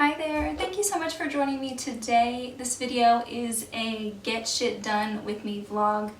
Hi there, thank you so much for joining me today. This video is a get shit done with me vlog.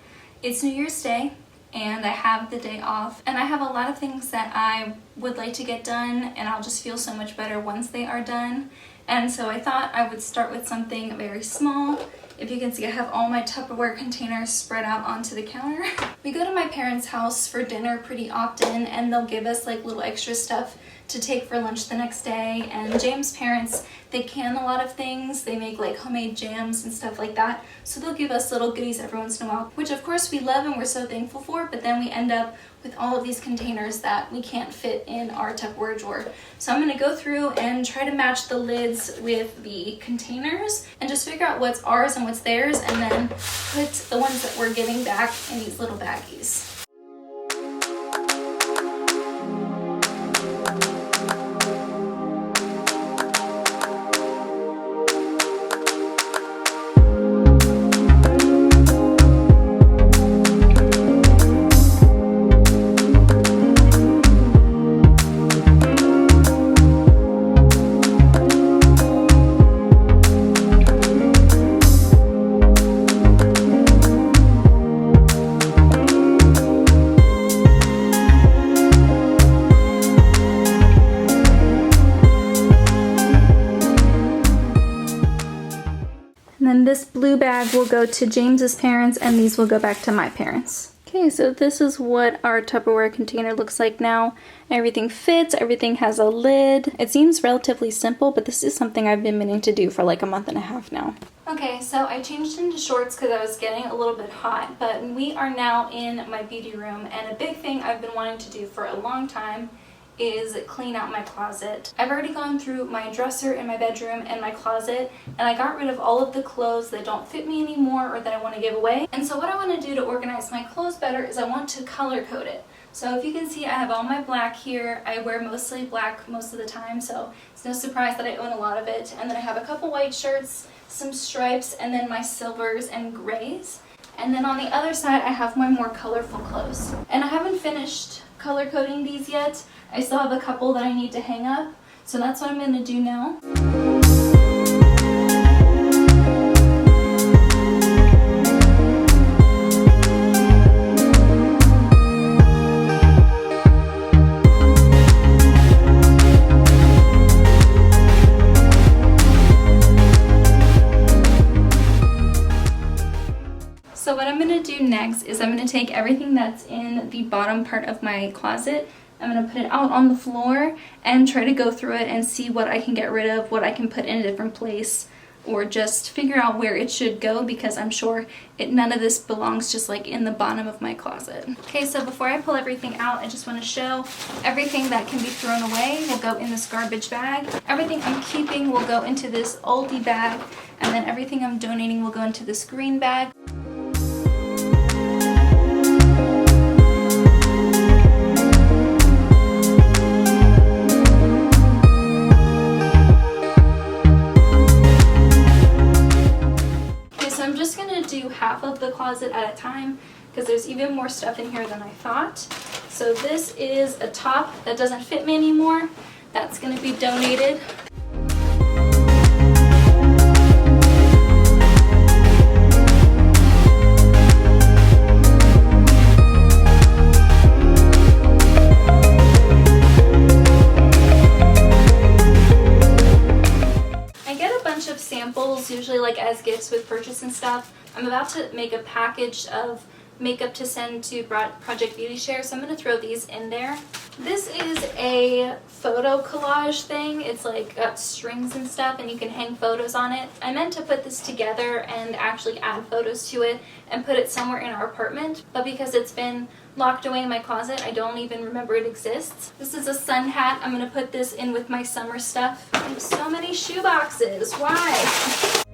It's New Year's Day and I have the day off and I have a lot of things that I would like to get done and I'll just feel so much better once they are done. And so I thought I would start with something very small. If you can see, I have all my Tupperware containers spread out onto the counter. We go to my parents' house for dinner pretty often and they'll give us like little extra stuff to take for lunch the next day. And James' parents, they can a lot of things. They make like homemade jams and stuff like that. So they'll give us little goodies every once in a while, which of course we love and we're so thankful for, but then we end up with all of these containers that we can't fit in our Tupperware drawer. So I'm gonna go through and try to match the lids with the containers and just figure out what's ours and what's theirs, and then put the ones that we're giving back in these little baggies. And then this blue bag will go to James's parents and these will go back to my parents. Okay, so this is what our Tupperware container looks like now. Everything fits, everything has a lid. It seems relatively simple, but this is something I've been meaning to do for like a month and a half now. Okay, so I changed into shorts because I was getting a little bit hot, but we are now in my beauty room, and a big thing I've been wanting to do for a long time is clean out my closet. I've already gone through my dresser in my bedroom and my closet, and I got rid of all of the clothes that don't fit me anymore or that I want to give away. And so what I want to do to organize my clothes better is I want to color code it. So if you can see, I have all my black here. I wear mostly black most of the time, so it's no surprise that I own a lot of it. And then I have a couple white shirts, some stripes, and then my silvers and grays. And then on the other side, I have my more colorful clothes. And I haven't finished color coding these yet. I still have a couple that I need to hang up, so that's what I'm going to do now. So what I'm going to do next is I'm going to take everything that's in the bottom part of my closet, I'm going to put it out on the floor and try to go through it and see what I can get rid of, what I can put in a different place, or just figure out where it should go, because I'm sure none of this belongs just like in the bottom of my closet. Okay, so before I pull everything out, I just want to show everything that can be thrown away will go in this garbage bag. Everything I'm keeping will go into this oldie bag, and then everything I'm donating will go into this green bag. Half of the closet at a time, because there's even more stuff in here than I thought. So this is a top that doesn't fit me anymore. That's going to be donated. I get a bunch of samples, usually like as gifts with purchase and stuff. I'm about to make a package of makeup to send to Project Beauty Share, so I'm going to throw these in there. This is a photo collage thing. It's like got strings and stuff and you can hang photos on it. I meant to put this together and actually add photos to it and put it somewhere in our apartment, but because it's been locked away in my closet, I don't even remember it exists. This is a sun hat. I'm going to put this in with my summer stuff. I have so many shoe boxes. Why?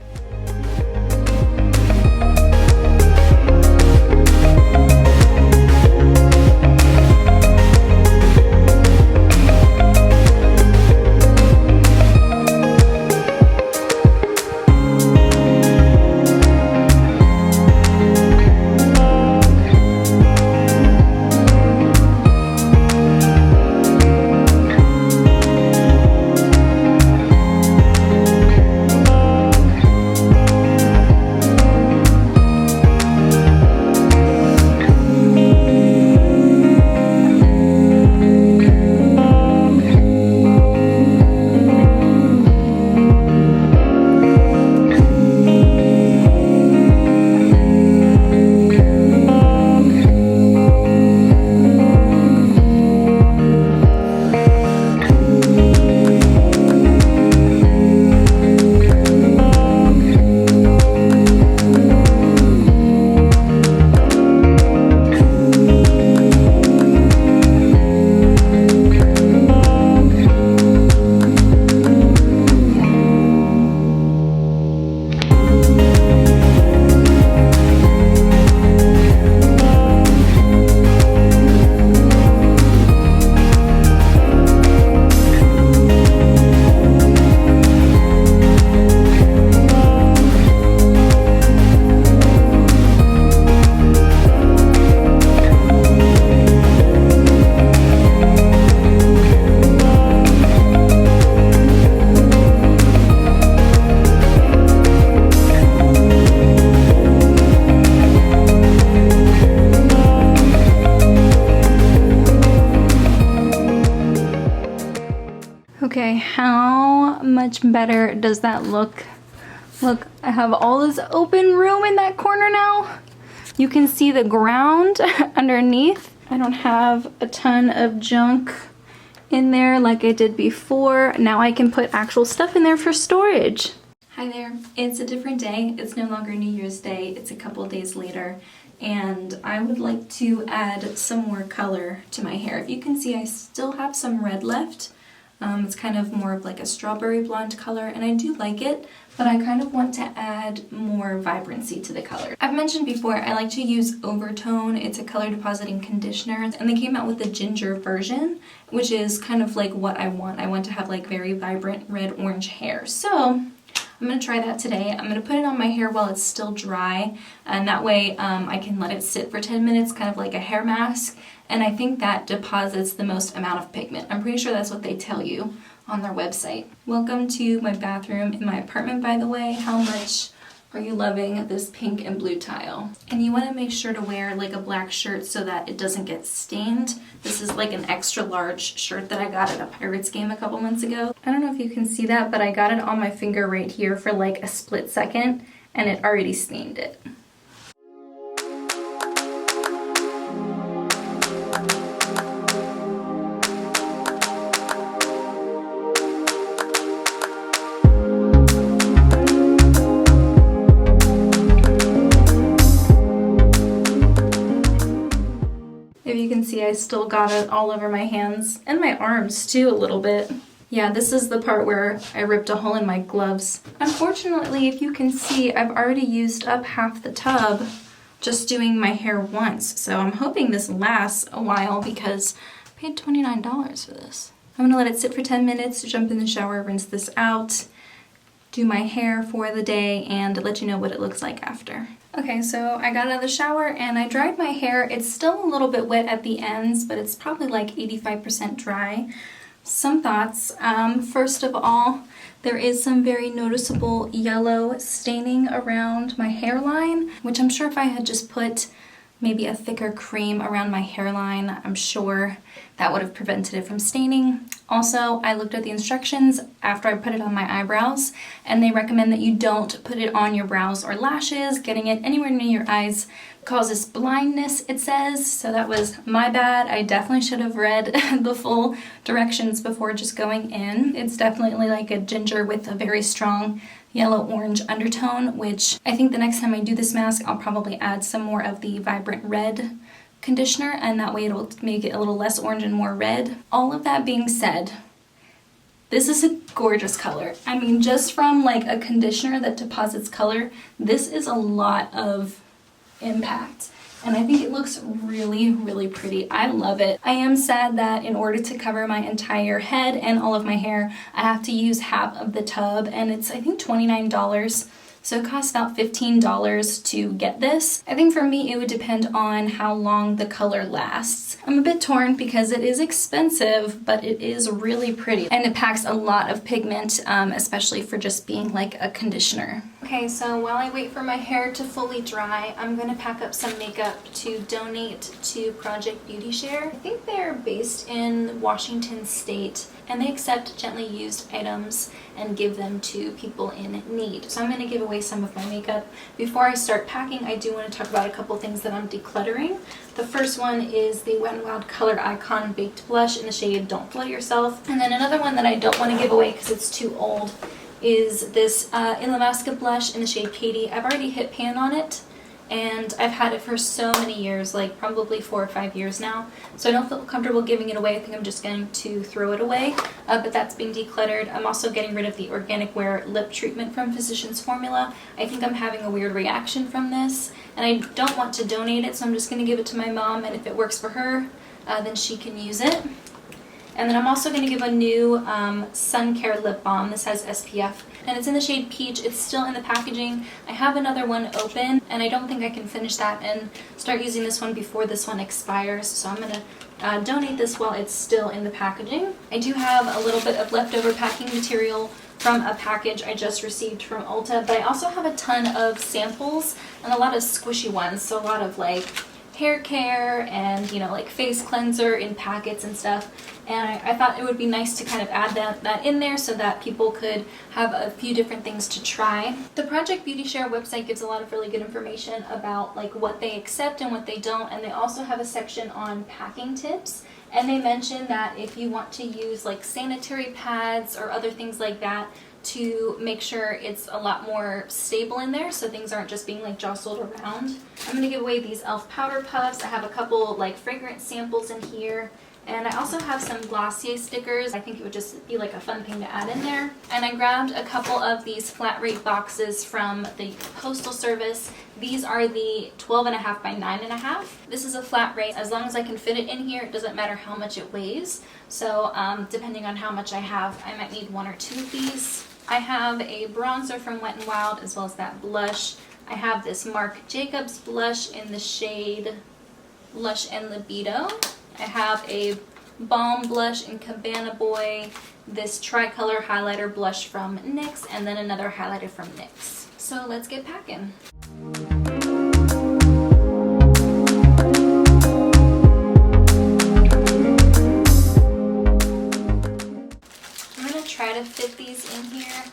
Okay, how much better does that look? Look, I have all this open room in that corner now. You can see the ground underneath. I don't have a ton of junk in there like I did before. Now I can put actual stuff in there for storage. Hi there, it's a different day. It's no longer New Year's Day, it's a couple days later. And I would like to add some more color to my hair. If you can see, I still have some red left. It's kind of more of like a strawberry blonde color, and I do like it, but I kind of want to add more vibrancy to the color. I've mentioned before, I like to use Overtone. It's a color depositing conditioner, and they came out with the ginger version, which is kind of like what I want. I want to have like very vibrant red-orange hair. So I'm going to try that today. I'm going to put it on my hair while it's still dry, and that way I can let it sit for 10 minutes, kind of like a hair mask, and I think that deposits the most amount of pigment. I'm pretty sure that's what they tell you on their website. Welcome to my bathroom in my apartment, by the way. How much are you loving this pink and blue tile? And you want to make sure to wear like a black shirt so that it doesn't get stained. This is like an extra large shirt that I got at a Pirates game a couple months ago. I don't know if you can see that, but I got it on my finger right here for like a split second, and it already stained it. If you can see, I still got it all over my hands and my arms too a little bit. Yeah, this is the part where I ripped a hole in my gloves. Unfortunately, if you can see, I've already used up half the tub just doing my hair once. So I'm hoping this lasts a while because I paid $29 for this. I'm gonna let it sit for 10 minutes, jump in the shower, rinse this out, do my hair for the day, and let you know what it looks like after. Okay, so I got out of the shower and I dried my hair. It's still a little bit wet at the ends, but it's probably like 85% dry. Some thoughts. First of all, there is some very noticeable yellow staining around my hairline, which I'm sure if I had just put maybe a thicker cream around my hairline, I'm sure that would have prevented it from staining. Also, I looked at the instructions after I put it on my eyebrows, and they recommend that you don't put it on your brows or lashes. Getting it anywhere near your eyes causes blindness, it says, so that was my bad. I definitely should have read the full directions before just going in. It's definitely like a ginger with a very strong yellow-orange undertone, which I think the next time I do this mask, I'll probably add some more of the vibrant red conditioner, and that way it'll make it a little less orange and more red. All of that being said, this is a gorgeous color. I mean, just from like a conditioner that deposits color, this is a lot of impact. And I think it looks really, really pretty. I love it. I am sad that in order to cover my entire head and all of my hair, I have to use half of the tub, and it's, I think, $29. So it costs about $15 to get this. I think for me it would depend on how long the color lasts. I'm a bit torn because it is expensive, but it is really pretty. And it packs a lot of pigment, especially for just being like a conditioner. Okay, so while I wait for my hair to fully dry, I'm gonna pack up some makeup to donate to Project Beauty Share. I think they're based in Washington State, and they accept gently used items and give them to people in need. So I'm going to give away some of my makeup. Before I start packing, I do want to talk about a couple things that I'm decluttering. The first one is the Wet n Wild Color Icon Baked Blush in the shade Don't Flood Yourself. And then another one that I don't want to give away because it's too old is this Illamasqua blush in the shade Katie. I've already hit pan on it, and I've had it for so many years, like probably 4 or 5 years now, so I don't feel comfortable giving it away. I think I'm just going to throw it away, but that's being decluttered. I'm also getting rid of the Organic Wear lip treatment from Physicians Formula. I think I'm having a weird reaction from this, and I don't want to donate it, so I'm just going to give it to my mom, and if it works for her, then she can use it. And then I'm also going to give a new Sun Care lip balm. This has SPF, and it's in the shade Peach. It's still in the packaging. I have another one open, and I don't think I can finish that and start using this one before this one expires. So I'm going to donate this while it's still in the packaging. I do have a little bit of leftover packing material from a package I just received from Ulta, but I also have a ton of samples and a lot of squishy ones, so a lot of like hair care and, you know, like face cleanser in packets and stuff. And I thought it would be nice to kind of add that in there so that people could have a few different things to try. The Project Beauty Share website gives a lot of really good information about like what they accept and what they don't, and they also have a section on packing tips. And they mention that if you want to use like sanitary pads or other things like that, to make sure it's a lot more stable in there so things aren't just being like jostled around. I'm going to give away these e.l.f. powder puffs. I have a couple like fragrance samples in here. And I also have some Glossier stickers. I think it would just be like a fun thing to add in there. And I grabbed a couple of these flat rate boxes from the Postal Service. These are the 12.5 by 9.5. This is a flat rate. As long as I can fit it in here, it doesn't matter how much it weighs. So depending on how much I have, I might need 1 or 2 of these. I have a bronzer from Wet n Wild as well as that blush. I have this Marc Jacobs blush in the shade Lush and Libido. I have a balm blush in Cabana Boy, this tricolor highlighter blush from NYX, and then another highlighter from NYX. So let's get packing. I'm going to try to fit these in here.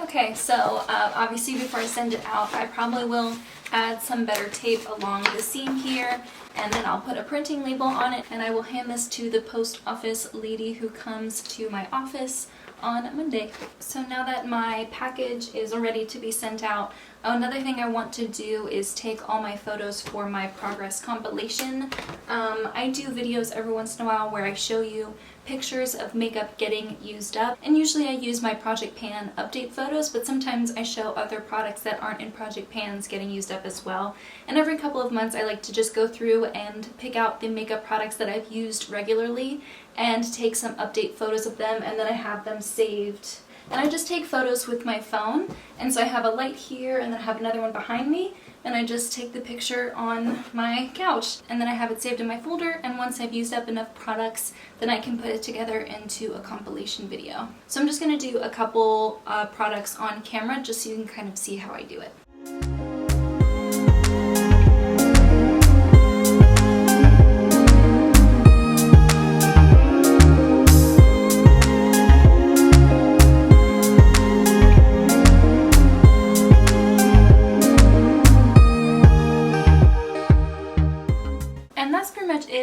Okay, so obviously before I send it out, I probably will add some better tape along the seam here, and then I'll put a printing label on it, and I will hand this to the post office lady who comes to my office on Monday. So now that my package is ready to be sent out, another thing I want to do is take all my photos for my progress compilation. I do videos every once in a while where I show you pictures of makeup getting used up, and usually I use my Project Pan update photos, but sometimes I show other products that aren't in Project Pans getting used up as well. And every couple of months I like to just go through and pick out the makeup products that I've used regularly and take some update photos of them, and then I have them saved. And I just take photos with my phone, and so I have a light here and then I have another one behind me, and I just take the picture on my couch, and then I have it saved in my folder, and once I've used up enough products, then I can put it together into a compilation video. So I'm just going to do a couple products on camera just so you can kind of see how I do it.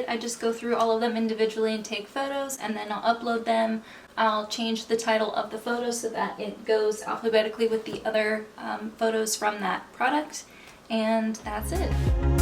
I just go through all of them individually and take photos, and then I'll upload them. I'll change the title of the photo so that it goes alphabetically with the other photos from that product, and that's it.